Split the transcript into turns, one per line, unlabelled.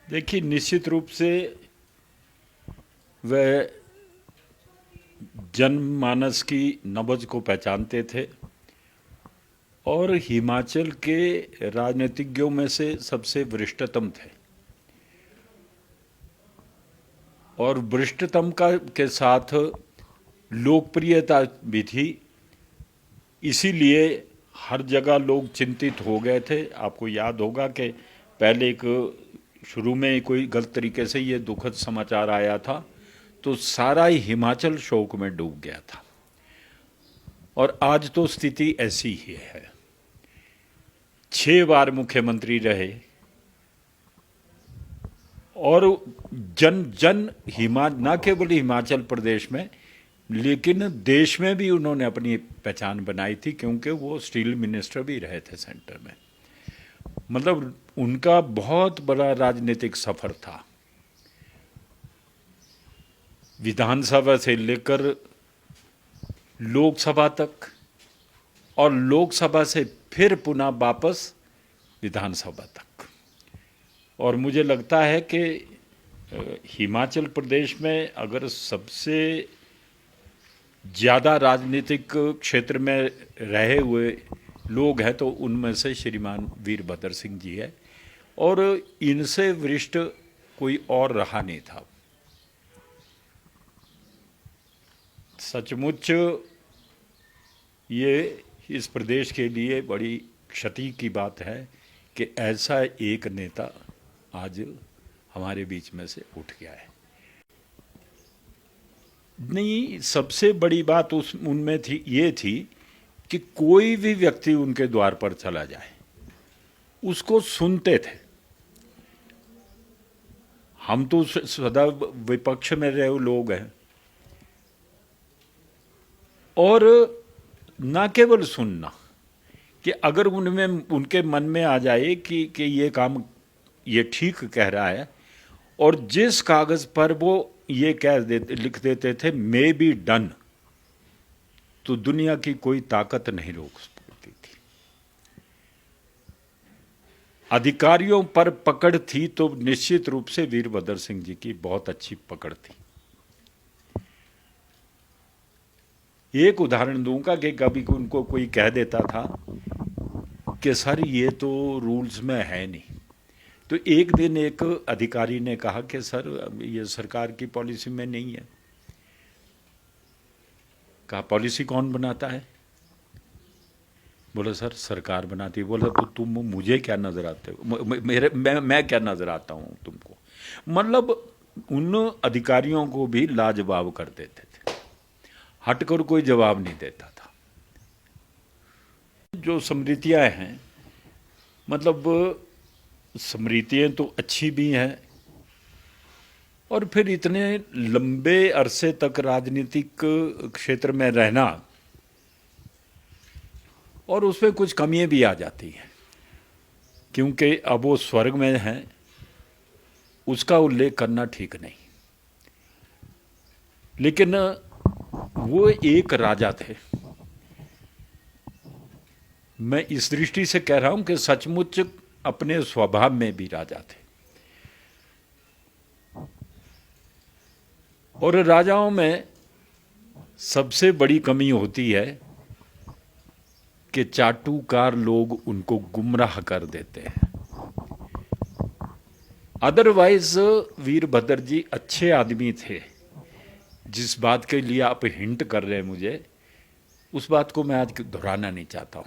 देखिए, निश्चित रूप से वह जनमानस की नब्ज को पहचानते थे और हिमाचल के राजनीतिज्ञों में से सबसे वरिष्ठतम थे। और वरिष्ठतम के साथ लोकप्रियता भी थी। इसीलिए हर जगह लोग चिंतित हो गए थे। आपको याद होगा कि पहले एक शुरू में कोई गलत तरीके से ये दुखद समाचार आया था तो सारा ही हिमाचल शोक में डूब गया था। और आज तो स्थिति ऐसी ही है। 6 बार मुख्यमंत्री रहे और जन जन न केवल हिमाचल प्रदेश में लेकिन देश में भी उन्होंने अपनी पहचान बनाई थी, क्योंकि वो स्टील मिनिस्टर भी रहे थे सेंटर में। मतलब उनका बहुत बड़ा राजनीतिक सफर था, विधानसभा से लेकर लोकसभा तक और लोकसभा से फिर पुनः वापस विधानसभा तक। और मुझे लगता है कि हिमाचल प्रदेश में अगर सबसे ज़्यादा राजनीतिक क्षेत्र में रहे हुए लोग हैं तो उनमें से श्रीमान वीरभद्र सिंह जी है, और इनसे वरिष्ठ कोई और रहा नहीं था। सचमुच ये इस प्रदेश के लिए बड़ी क्षति की बात है कि ऐसा एक नेता आज हमारे बीच में से उठ गया है। नहीं, सबसे बड़ी बात उनमें ये थी कि कोई भी व्यक्ति उनके द्वार पर चला जाए उसको सुनते थे। हम तो सदा विपक्ष में रहे लोग हैं, और न केवल सुनना कि अगर उनमें उनके मन में आ जाए कि ये काम ये ठीक कह रहा है, और जिस कागज पर वो ये लिख देते थे मे बी डन, तो दुनिया की कोई ताकत नहीं रोक सकती थी। अधिकारियों पर पकड़ थी तो निश्चित रूप से वीरभद्र सिंह जी की बहुत अच्छी पकड़ थी। एक उदाहरण दूंगा कि कभी उनको कोई कह देता था कि सर ये तो रूल्स में है नहीं, तो एक दिन एक अधिकारी ने कहा कि सर ये सरकार की पॉलिसी में नहीं है। कहा पॉलिसी कौन बनाता है? बोला सर सरकार बनाती है। बोला तो तुम मुझे क्या नजर आते हो? मैं क्या नजर आता हूं तुमको? मतलब उन अधिकारियों को भी लाजवाब कर देते थे, हटकर कोई जवाब नहीं देता था। जो स्मृतियां हैं, मतलब स्मृतियां तो अच्छी भी हैं, और फिर इतने लंबे अरसे तक राजनीतिक क्षेत्र में रहना, और उसमें कुछ कमियां भी आ जाती हैं, क्योंकि अब वो स्वर्ग में हैं, उसका उल्लेख करना ठीक नहीं। लेकिन वो एक राजा थे। मैं इस दृष्टि से कह रहा हूं कि सचमुच अपने स्वभाव में भी राजा थे। और राजाओं में सबसे बड़ी कमी होती है कि चाटुकार लोग उनको गुमराह कर देते हैं। अदरवाइज वीरभद्र जी अच्छे आदमी थे। जिस बात के लिए आप हिंट कर रहे हैं मुझे, उस बात को मैं आज दोहराना नहीं चाहता हूं।